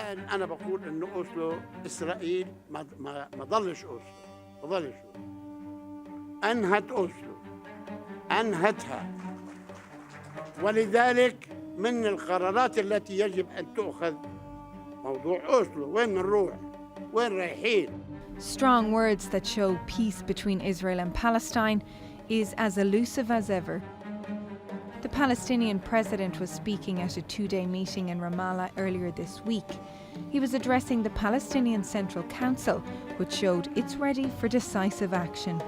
أنا بقول إنه أوسلو إسرائيل ما ضلش أوسلو، ما ضلش أوسلو. أنهت أوسلو، أنهتها، ولذلك من القرارات التي يجب أن تؤخذ موضوع أوسلو. وين نروح؟ وين رايحين؟ Strong words that show peace between Israel and Palestine is as elusive as ever. The Palestinian president was speaking at a two-day meeting in Ramallah earlier this week. He was addressing the Palestinian Central Council, which showed it's ready for decisive action.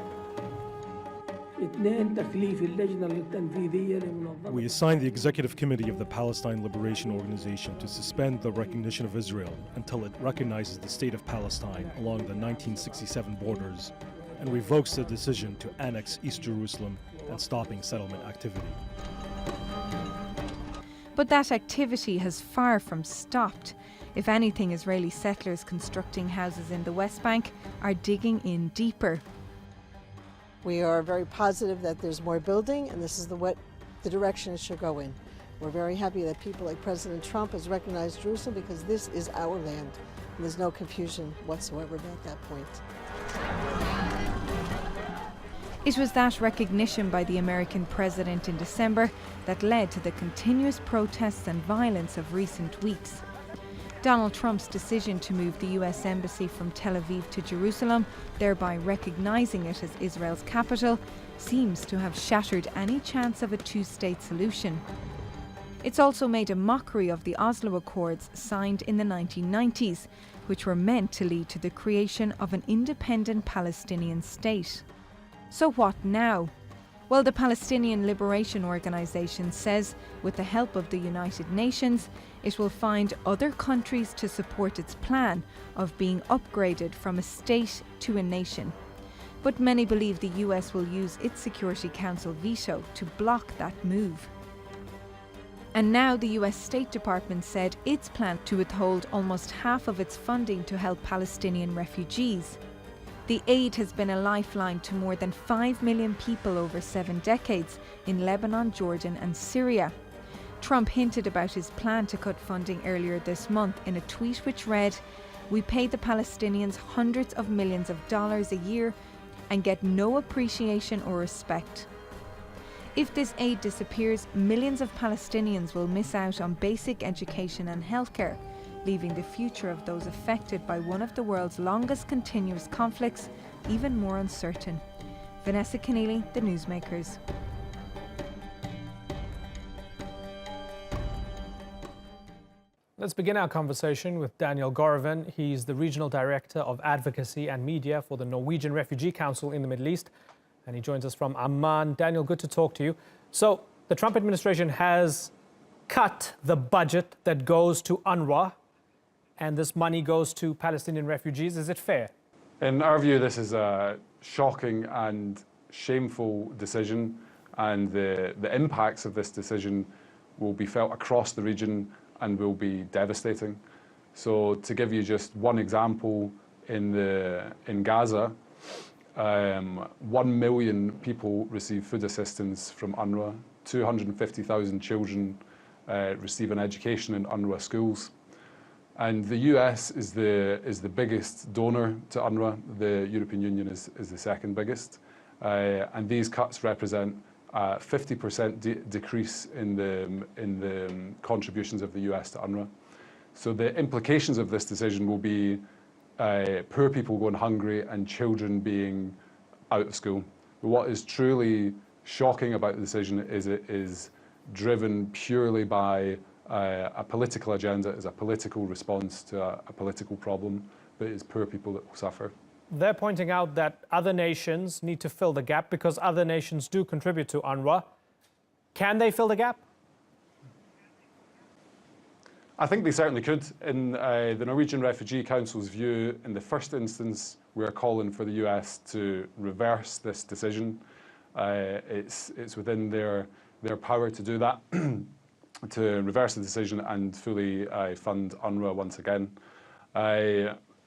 We assigned the Executive Committee of the Palestine Liberation Organization to suspend the recognition of Israel until it recognizes the state of Palestine along the 1967 borders and revokes the decision to annex East Jerusalem and stopping settlement activity. But that activity has far from stopped. If anything, Israeli settlers constructing houses in the West Bank are digging in deeper. We are very positive that there's more building, and this is the direction it should go in. We're very happy that people like President Trump has recognized Jerusalem because this is our land, and there's no confusion whatsoever about that point. It was that recognition by the American president in December that led to the continuous protests and violence of recent weeks. Donald Trump's decision to move the US Embassy from Tel Aviv to Jerusalem, thereby recognizing it as Israel's capital, seems to have shattered any chance of a two-state solution. It's also made a mockery of the Oslo Accords signed in the 1990s, which were meant to lead to the creation of an independent Palestinian state. So what now? Well, the Palestinian Liberation Organization says, with the help of the United Nations, it will find other countries to support its plan of being upgraded from a state to a nation. But many believe the US will use its Security Council veto to block that move. And now the US State Department said its plan to withhold almost half of its funding to help Palestinian refugees. The aid has been a lifeline to more than 5 million people over 7 decades in Lebanon, Jordan and Syria. Trump hinted about his plan to cut funding earlier this month in a tweet which read, "We pay the Palestinians hundreds of millions of dollars a year and get no appreciation or respect." If this aid disappears, millions of Palestinians will miss out on basic education and healthcare, leaving the future of those affected by one of the world's longest continuous conflicts even more uncertain. Vanessa Keneally, The Newsmakers. Let's begin our conversation with Daniel Gorevan. He's the Regional Director of Advocacy and Media for the Norwegian Refugee Council in the Middle East, and he joins us from Amman. Daniel, good to talk to you. So, the Trump administration has cut the budget that goes to UNRWA, and this money goes to Palestinian refugees. Is it fair? In our view, this is a shocking and shameful decision, and the impacts of this decision will be felt across the region and will be devastating. So to give you just one example, in Gaza, 1 million people receive food assistance from UNRWA, 250,000 children receive an education in UNRWA schools. And the US is the biggest donor to UNRWA. The European Union is the second biggest. And these cuts represent a 50% decrease in the contributions of the US to UNRWA. So the implications of this decision will be poor people going hungry and children being out of school. But what is truly shocking about the decision is it is driven purely by a political agenda, is a political response to a political problem, that is poor people that will suffer. They're pointing out that other nations need to fill the gap because other nations do contribute to UNRWA. Can they fill the gap? I think they certainly could. In the Norwegian Refugee Council's view, in the first instance, we are calling for the US to reverse this decision. It's within their power to do that. To reverse the decision and fully fund UNRWA once again.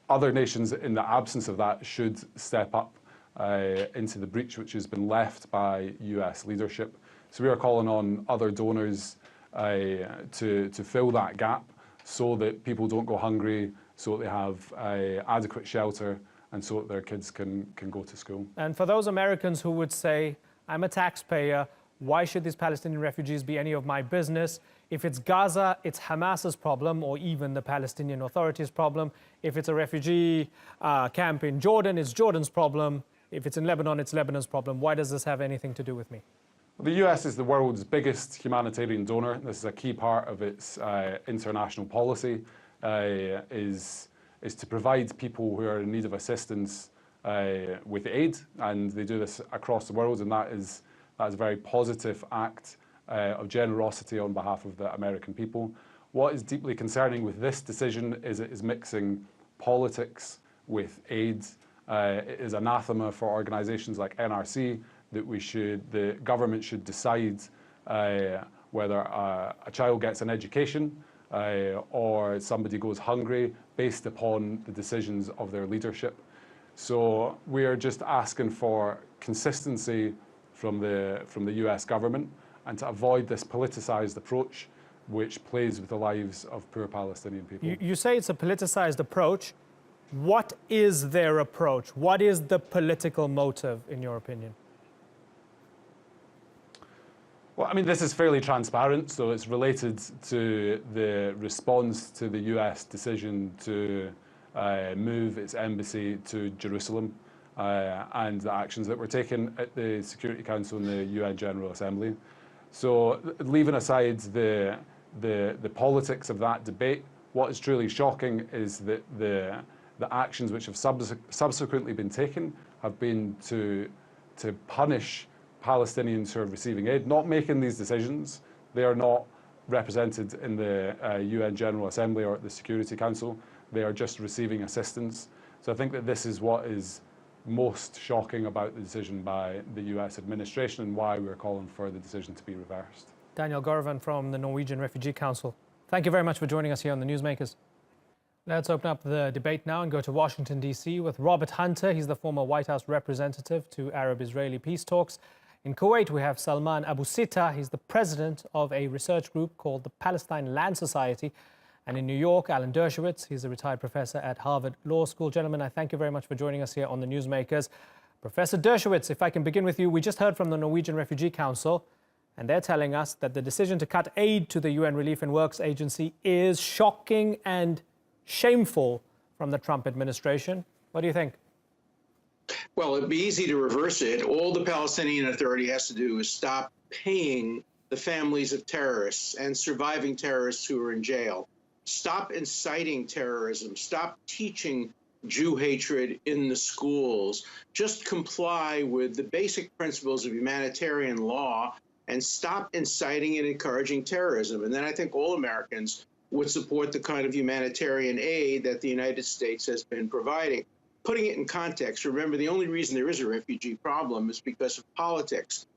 Other nations, in the absence of that, should step up into the breach which has been left by US leadership. So we are calling on other donors to fill that gap so that people don't go hungry, so that they have adequate shelter, and so that their kids can go to school. And for those Americans who would say, I'm a taxpayer, why should these Palestinian refugees be any of my business? If it's Gaza, it's Hamas's problem, or even the Palestinian Authority's problem. If it's a refugee camp in Jordan, it's Jordan's problem. If it's in Lebanon, it's Lebanon's problem. Why does this have anything to do with me? The US is the world's biggest humanitarian donor. This is a key part of its international policy, is to provide people who are in need of assistance with aid, and they do this across the world, and that is a very positive act of generosity on behalf of the American people. What is deeply concerning with this decision is it is mixing politics with aid. It is anathema for organisations like NRC that the government should decide whether a child gets an education or somebody goes hungry based upon the decisions of their leadership. So we are just asking for consistency from the US government, and to avoid this politicized approach which plays with the lives of poor Palestinian people. You say it's a politicized approach. What is their approach? What is the political motive, in your opinion? Well, I mean, this is fairly transparent, so it's related to the response to the US decision to move its embassy to Jerusalem and the actions that were taken at the Security Council and the UN General Assembly. So leaving aside the politics of that debate, what is truly shocking is that the actions which have subsequently been taken have been to punish Palestinians who are receiving aid, not making these decisions. They are not represented in the UN General Assembly or at the Security Council. They are just receiving assistance. So I think that this is what is most shocking about the decision by the US administration, and why we're calling for the decision to be reversed. Daniel Gorvan from the Norwegian Refugee Council. Thank you very much for joining us here on the Newsmakers. Let's open up the debate now and go to Washington, D.C. with Robert Hunter. He's the former White House representative to Arab-Israeli peace talks. In Kuwait, we have Salman Abu Sita. He's the president of a research group called the Palestine Land Society. And in New York, Alan Dershowitz. He's a retired professor at Harvard Law School. Gentlemen, I thank you very much for joining us here on the Newsmakers. Professor Dershowitz, if I can begin with you. We just heard from the Norwegian Refugee Council, and they're telling us that the decision to cut aid to the UN Relief and Works Agency is shocking and shameful from the Trump administration. What do you think? Well, it'd be easy to reverse it. All the Palestinian Authority has to do is stop paying the families of terrorists and surviving terrorists who are in jail. Stop inciting terrorism. Stop teaching Jew hatred in the schools. Just comply with the basic principles of humanitarian law and stop inciting and encouraging terrorism. And then I think all Americans would support the kind of humanitarian aid that the United States has been providing. Putting it in context, remember, the only reason there is a refugee problem is because of politics.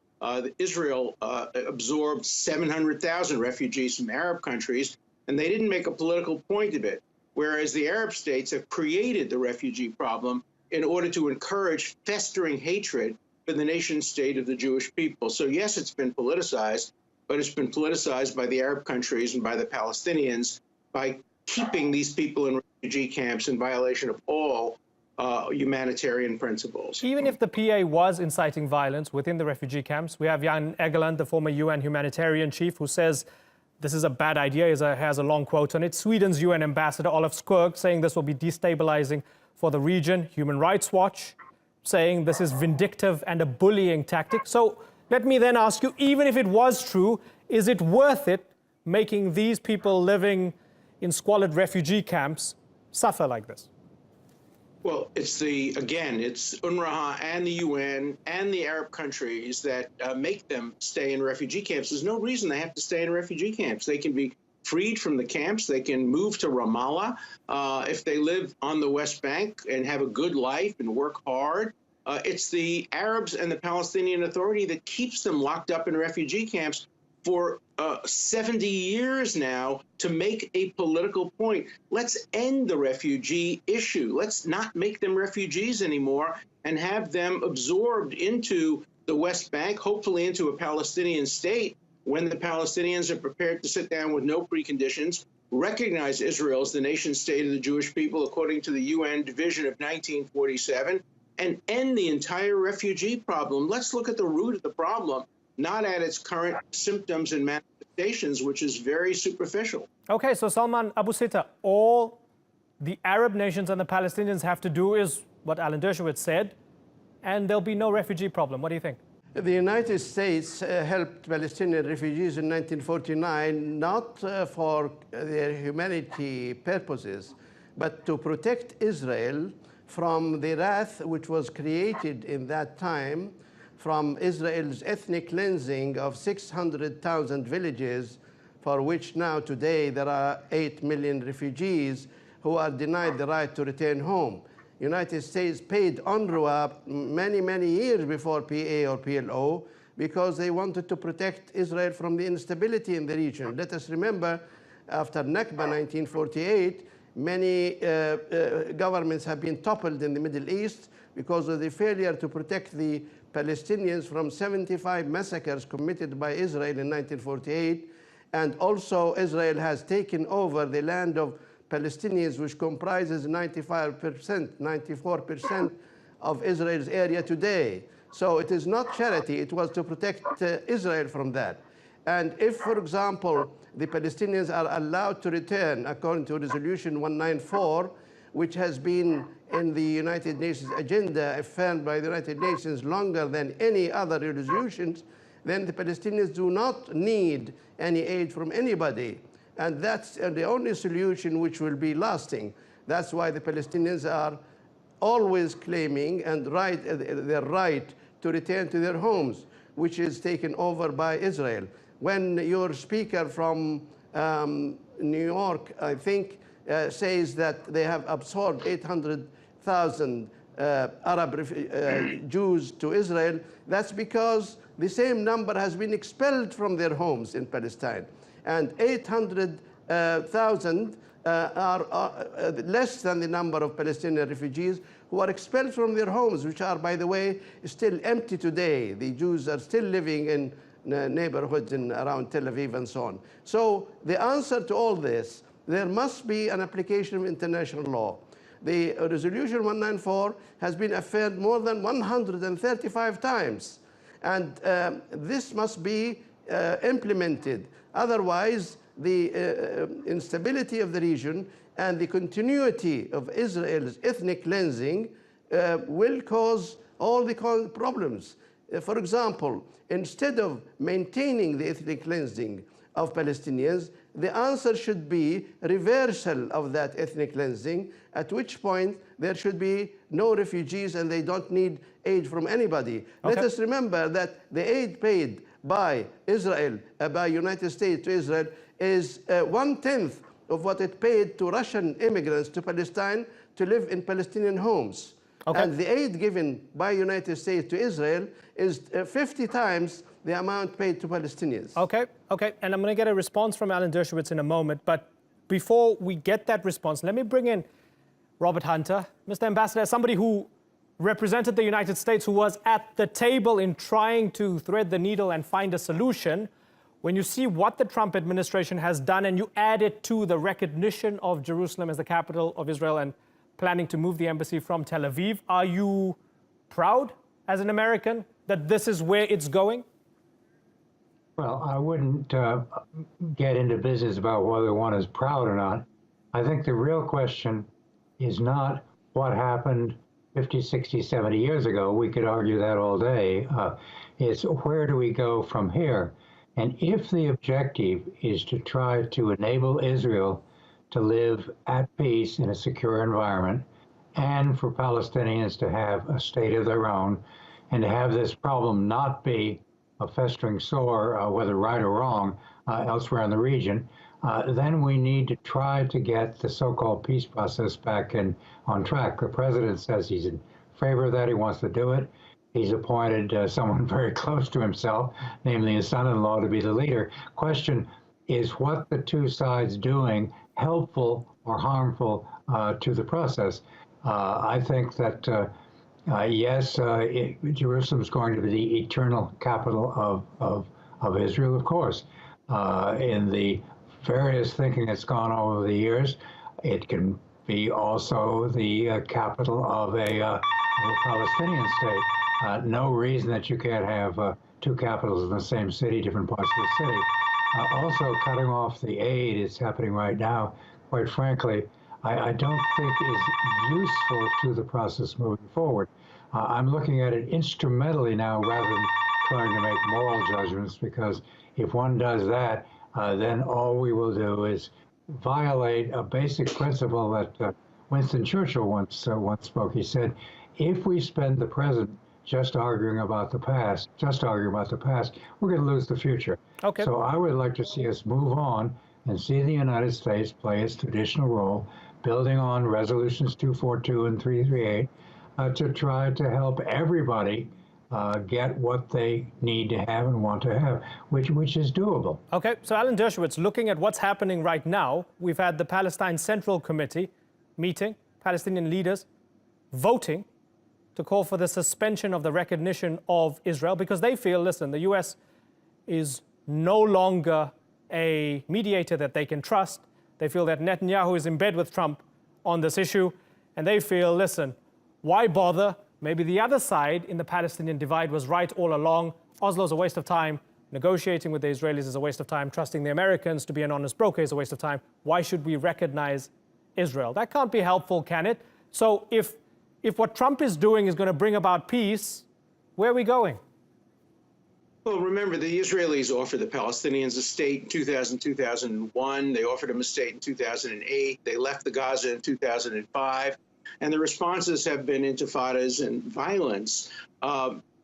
Israel absorbed 700,000 refugees from Arab countries, and they didn't make a political point of it, whereas the Arab states have created the refugee problem in order to encourage festering hatred for the nation state of the Jewish people. So yes, it's been politicized, but it's been politicized by the Arab countries and by the Palestinians by keeping these people in refugee camps in violation of all humanitarian principles. Even if the PA was inciting violence within the refugee camps, we have Jan Egeland, the former UN humanitarian chief, who says this is a bad idea. He has a long quote on it. Sweden's UN ambassador, Olof Skog, saying this will be destabilizing for the region. Human Rights Watch saying this is vindictive and a bullying tactic. So let me then ask you, even if it was true, is it worth it making these people living in squalid refugee camps suffer like this? Well, it's UNRWA and the UN and the Arab countries that make them stay in refugee camps. There's no reason they have to stay in refugee camps. They can be freed from the camps. They can move to Ramallah if they live on the West Bank and have a good life and work hard. It's the Arabs and the Palestinian Authority that keeps them locked up in refugee camps for 70 years now to make a political point. Let's end the refugee issue. Let's not make them refugees anymore and have them absorbed into the West Bank, hopefully into a Palestinian state, when the Palestinians are prepared to sit down with no preconditions recognize Israel as the nation state of the Jewish people according to the UN Division of 1947, and end the entire refugee problem. Let's look at the root of the problem, not at its current symptoms and manifestations, which is very superficial. Okay, so Salman Abu Sita, all the Arab nations and the Palestinians have to do is what Alan Dershowitz said, and there'll be no refugee problem. What do you think? The United States helped Palestinian refugees in 1949 not for their humanity purposes, but to protect Israel from the wrath which was created in that time from Israel's ethnic cleansing of 600,000 villages, for which now today there are 8 million refugees who are denied the right to return home. United States paid UNRWA many years before PA or PLO because they wanted to protect Israel from the instability in the region. Let us remember, after Nakba 1948, many governments have been toppled in the Middle East because of the failure to protect the Palestinians from 75 massacres committed by Israel in 1948. And also Israel has taken over the land of Palestinians, which comprises 94% of Israel's area today. So it is not charity, it was to protect Israel from that. And if, for example, the Palestinians are allowed to return according to Resolution 194, which has been in the United Nations agenda affirmed by the United Nations longer than any other resolutions, then the Palestinians do not need any aid from anybody. And that's the only solution which will be lasting. That's why the Palestinians are always claiming and their right to return to their homes, which is taken over by Israel. When your speaker from New York, I think, says that they have absorbed 800,000 Arab Jews to Israel, that's because the same number has been expelled from their homes in Palestine. And 800,000 are less than the number of Palestinian refugees who are expelled from their homes, which are, by the way, still empty today. The Jews are still living in neighborhoods around Tel Aviv and so on. So the answer to all this, there must be an application of international law. The Resolution 194 has been affirmed more than 135 times. And this must be implemented. Otherwise, the instability of the region and the continuity of Israel's ethnic cleansing will cause all the problems. For example, instead of maintaining the ethnic cleansing of Palestinians, the answer should be reversal of that ethnic cleansing, at which point there should be no refugees and they don't need aid from anybody. Okay. Let us remember that the aid paid by Israel, by United States to Israel, is 1/10 of what it paid to Russian immigrants to Palestine to live in Palestinian homes. Okay. And the aid given by United States to Israel is 50 times the amount paid to Palestinians. Okay, and I'm going to get a response from Alan Dershowitz in a moment, but before we get that response, let me bring in Robert Hunter. Mr. Ambassador, somebody who represented the United States, who was at the table in trying to thread the needle and find a solution, when you see what the Trump administration has done and you add it to the recognition of Jerusalem as the capital of Israel and planning to move the embassy from Tel Aviv, are you proud as an American that this is where it's going? Well, I wouldn't get into business about whether one is proud or not. I think the real question is not what happened 50, 60, 70 years ago. We could argue that all day. It's where do we go from here? And if the objective is to try to enable Israel to live at peace in a secure environment, and for Palestinians to have a state of their own, and to have this problem not be a festering sore, whether right or wrong, elsewhere in the region, then we need to try to get the so-called peace process back on track. The president says he's in favor of that. He wants to do it. He's appointed someone very close to himself, namely his son-in-law, to be the leader. Question is, what the two sides doing helpful or harmful to the process? I think that, yes, Jerusalem is going to be the eternal capital of Israel, of course. In the various thinking that's gone on over the years. It can be also the capital of a Palestinian state. No reason that you can't have two capitals in the same city, different parts of the city. Also, cutting off the aid is happening right now, quite frankly, I don't think is useful to the process moving forward. I'm looking at it instrumentally now rather than trying to make moral judgments, because if one does that, then all we will do is violate a basic principle that Winston Churchill once spoke. He said, if we spend the present just arguing about the past, we're going to lose the future. Okay. So I would like to see us move on and see the United States play its traditional role, building on resolutions 242 and 338, to try to help everybody get what they need to have and want to have, which is doable. Okay, so Alan Dershowitz, looking at what's happening right now, we've had the Palestine Central Committee meeting, Palestinian leaders voting to call for the suspension of the recognition of Israel because they feel, listen, the U.S. is no longer a mediator that they can trust. They feel that Netanyahu is in bed with Trump on this issue, and they feel, listen, why bother? Maybe the other side in the Palestinian divide was right all along. Oslo's a waste of time. Negotiating with the Israelis is a waste of time. Trusting the Americans to be an honest broker is a waste of time. Why should we recognize Israel? That can't be helpful, can it? So if what Trump is doing is going to bring about peace, where are we going? Well, remember, the Israelis offered the Palestinians a state in 2000, 2001. They offered them a state in 2008. They left the Gaza in 2005. And the responses have been intifadas and violence.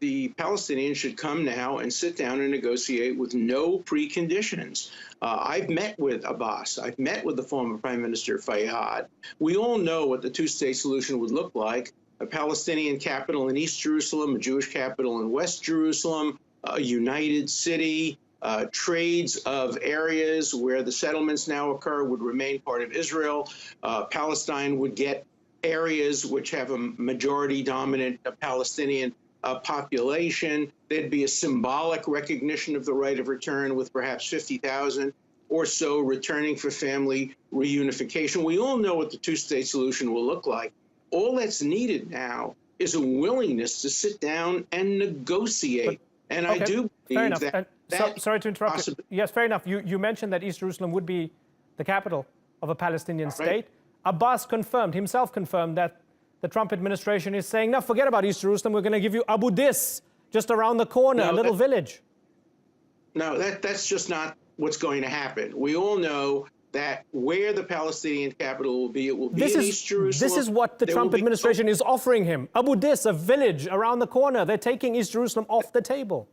The Palestinians should come now and sit down and negotiate with no preconditions. I've met with Abbas. I've met with the former Prime Minister Fayyad. We all know what the two-state solution would look like: a Palestinian capital in East Jerusalem, a Jewish capital in West Jerusalem, a united city, trades of areas where the settlements now occur would remain part of Israel. Palestine would get areas which have a majority dominant Palestinian population. There'd be a symbolic recognition of the right of return with perhaps 50,000 or so returning for family reunification. We all know what the two-state solution will look like. All that's needed now is a willingness to sit down and negotiate. And okay, I do believe that sorry to interrupt you. Yes, fair enough. You mentioned that East Jerusalem would be the capital of a Palestinian state. Abbas himself confirmed that the Trump administration is saying, no, forget about East Jerusalem. We're going to give you Abu Dis, just around the corner, a little village. No, that's just not what's going to happen. We all know that where the Palestinian capital will be, it will be in East Jerusalem. This is what the Trump administration is offering him. Abu Dis, a village around the corner. They're taking East Jerusalem off the table.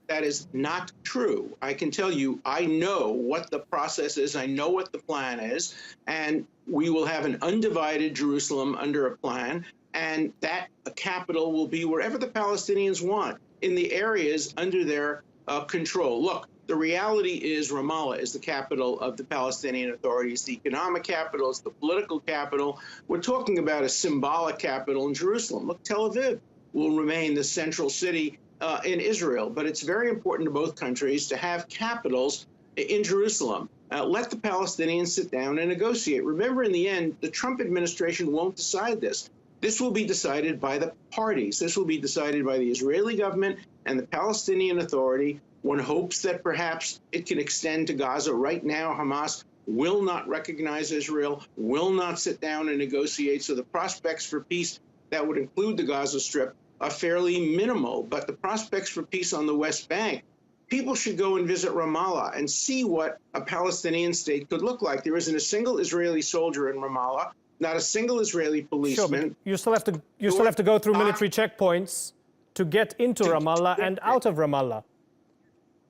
That is not true. I can tell you, I know what the process is. I know what the plan is. And we will have an undivided Jerusalem under a plan. And that capital will be wherever the Palestinians want, in the areas under their control. Look, the reality is Ramallah is the capital of the Palestinian authorities, the economic capital, it's the political capital. We're talking about a symbolic capital in Jerusalem. Look, Tel Aviv will remain the central city in Israel, but it's very important to both countries to have capitals in Jerusalem. Let the Palestinians sit down and negotiate. Remember, in the end, the Trump administration won't decide this. This will be decided by the parties. This will be decided by the Israeli government and the Palestinian Authority. One hopes that perhaps it can extend to Gaza. Right now, Hamas will not recognize Israel, will not sit down and negotiate. So the prospects for peace that would include the Gaza Strip are fairly minimal. But the prospects for peace on the West Bank, people should go and visit Ramallah and see what a Palestinian state could look like. There isn't a single Israeli soldier in Ramallah, not a single Israeli policeman. Sure, but you still have to go through military checkpoints to get into Ramallah and out of Ramallah.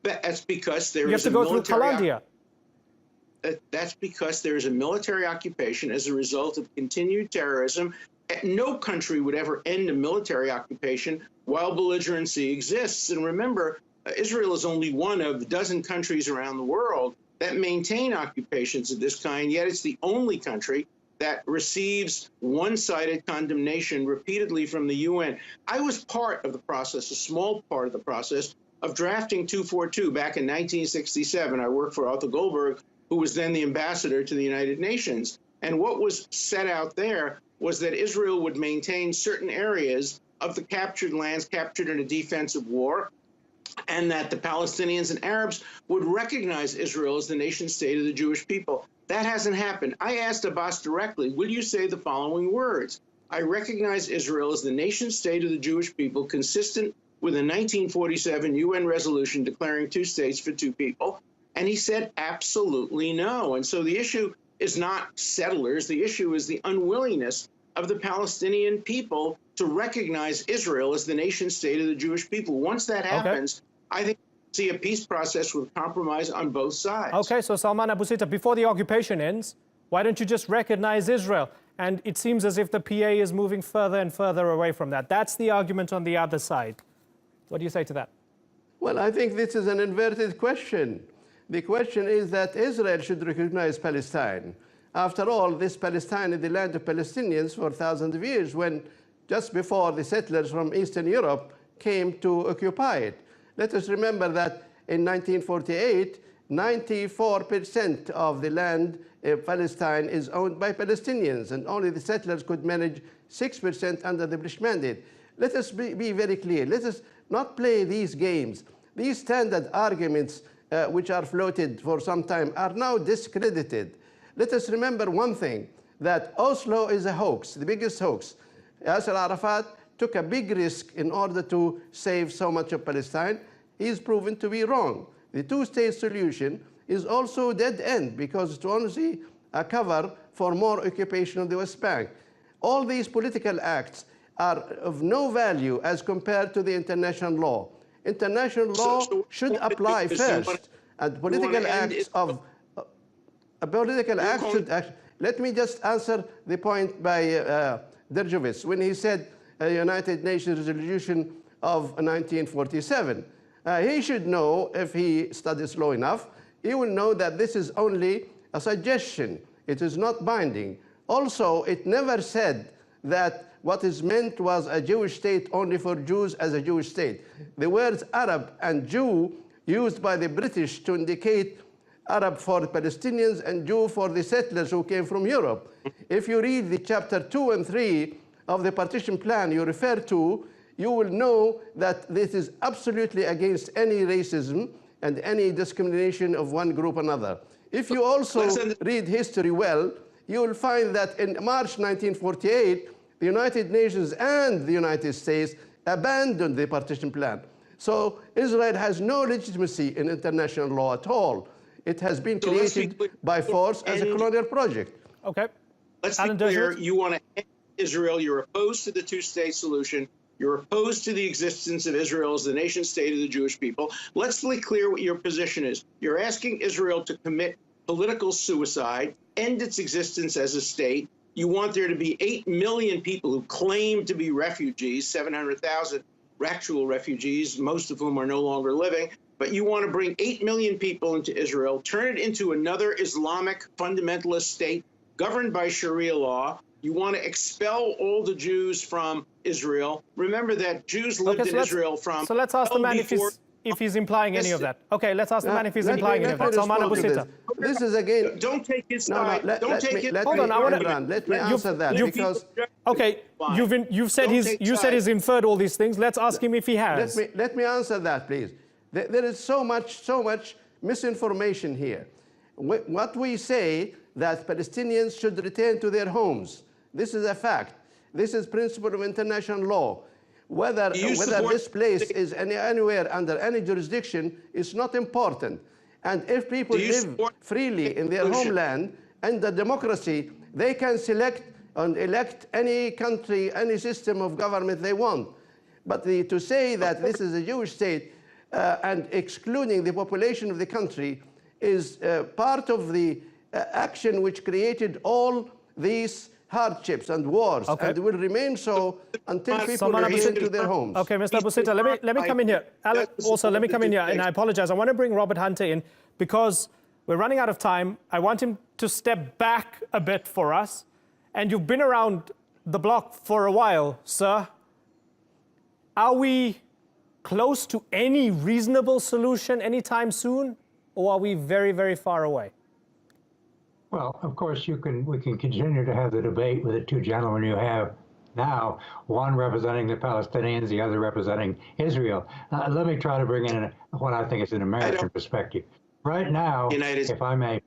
That's because there you is have to go through Qalandia. That's because there is a military occupation as a result of continued terrorism. No country would ever end a military occupation while belligerency exists. And remember, Israel is only one of a dozen countries around the world that maintain occupations of this kind, yet it's the only country that receives one-sided condemnation repeatedly from the UN. I was part of the process, a small part of the process, of drafting 242 back in 1967. I worked for Arthur Goldberg who was then the ambassador to the United Nations. And what was set out there was that Israel would maintain certain areas of the captured lands captured in a defensive war, and that the Palestinians and Arabs would recognize Israel as the nation state of the Jewish people. That hasn't happened. I asked Abbas directly, will you say the following words? I recognize Israel as the nation state of the Jewish people, consistent with a 1947 UN resolution declaring two states for two people. And he said, absolutely no. And so the issue is not settlers. The issue is the unwillingness of the Palestinian people to recognize Israel as the nation state of the Jewish people. Once that happens, I think we'll see a peace process with compromise on both sides. Okay, so Salman Abu Sita, before the occupation ends, why don't you just recognize Israel? And it seems as if the PA is moving further and further away from that. That's the argument on the other side. What do you say to that? Well, I think this is an inverted question. The question is that Israel should recognize Palestine. After all, this Palestine is the land of Palestinians for thousands of years, when just before the settlers from Eastern Europe came to occupy it. Let us remember that in 1948, 94% of the land in Palestine is owned by Palestinians, and only the settlers could manage 6% under the British mandate. Let us be very clear. Let us not play these games. These standard arguments which are floated for some time are now discredited. Let us remember one thing, that Oslo is a hoax, the biggest hoax. Yasser Arafat took a big risk in order to save so much of Palestine. He's proven to be wrong. The two-state solution is also dead end because it's only a cover for more occupation of the West Bank. All these political acts are of no value as compared to the international law. International law should apply first, and political acts of let me just answer the point by Dershowitz when he said a United Nations resolution of 1947. He should know, if he studies law enough, he will know that this is only a suggestion. It is not binding. Also, it never said that what is meant was a Jewish state only for Jews as a Jewish state. The words Arab and Jew used by the British to indicate Arab for the Palestinians and Jew for the settlers who came from Europe. If you read the chapter 2 and 3 of the partition plan you refer to, you will know that this is absolutely against any racism and any discrimination of one group or another. If you also read history well, you will find that in March 1948, the United Nations and the United States abandoned the partition plan. So Israel has no legitimacy in international law at all. It has been created by force as a colonial project. Okay. Let's be clear. You want to end Israel. You're opposed to the two-state solution. You're opposed to the existence of Israel as the nation state of the Jewish people. Let's be clear what your position is. You're asking Israel to commit political suicide, end its existence as a state. You want there to be 8 million people who claim to be refugees, 700,000 actual refugees, most of whom are no longer living. But you want to bring 8 million people into Israel, turn it into another Islamic fundamentalist state governed by Sharia law. You want to expel all the Jews from Israel. Remember that Jews lived in Israel from... So let's ask the man if he's implying any of that. Okay, let's ask the man if he's implying any of that. Salman Abu Sita. This is again... Don't take his side. Hold on, let me answer that because... Okay, you said he's inferred all these things. Let's ask him if he has. Let me answer that, please. There is so much misinformation here. What we say that Palestinians should return to their homes. This is a fact. This is principle of international law. Whether this place is anywhere under any jurisdiction is not important. And if people live freely in their homeland and the democracy, they can select and elect any country, any system of government they want. But to say that this is a Jewish state and excluding the population of the country is part of the action which created all these hardships and wars, and will remain so until people return to their homes. Okay, Mr. Abu Sita, let me come in here. Also, let me come in here, and I apologize. I want to bring Robert Hunter in because we're running out of time. I want him to step back a bit for us. And you've been around the block for a while, sir. Are we close to any reasonable solution anytime soon, or are we very, very far away? Well, of course, we can continue to have the debate with the two gentlemen you have now, one representing the Palestinians, the other representing Israel. Let me try to bring in what I think is an American perspective. Right now, if I may,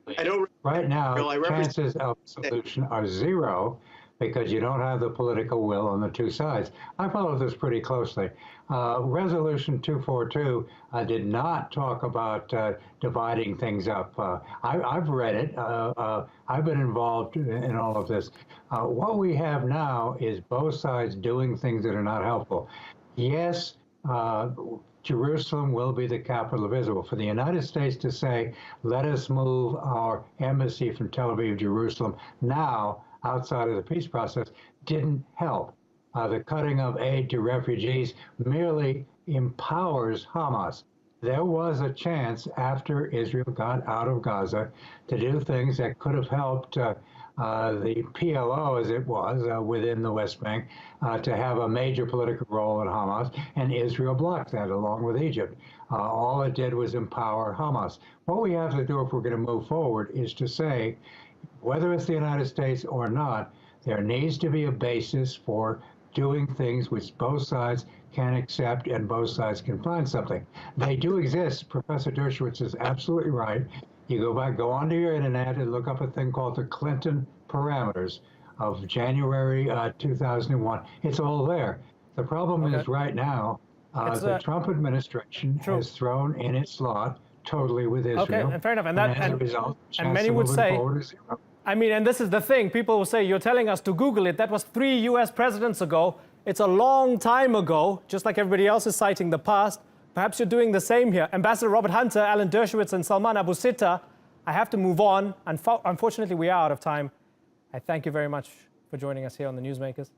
right now, chances of solution are zero because you don't have the political will on the two sides. I follow this pretty closely. Resolution 242 did not talk about dividing things up. I've read it. I've been involved in all of this. What we have now is both sides doing things that are not helpful. Yes, Jerusalem will be the capital of Israel. For the United States to say, let us move our embassy from Tel Aviv to Jerusalem now, outside of the peace process, didn't help. The cutting of aid to refugees merely empowers Hamas. There was a chance after Israel got out of Gaza to do things that could have helped the PLO, as it was, within the West Bank, to have a major political role in Hamas, and Israel blocked that along with Egypt. All it did was empower Hamas. What we have to do if we're going to move forward is to say, whether it's the United States or not, there needs to be a basis for doing things which both sides can accept and both sides can find something. They do exist. Professor Dershowitz is absolutely right. You go onto your internet and look up a thing called the Clinton parameters of January 2001. It's all there. The problem is right now, the Trump administration has thrown in its lot totally with Israel. Okay, and fair enough. And as a result, and many would say, I mean, and this is the thing, people will say, you're telling us to Google it. That was 3 US presidents ago. It's a long time ago, just like everybody else is citing the past. Perhaps you're doing the same here. Ambassador Robert Hunter, Alan Dershowitz, and Salman Abu Sitta, I have to move on. Unfortunately, we are out of time. I thank you very much for joining us here on the Newsmakers.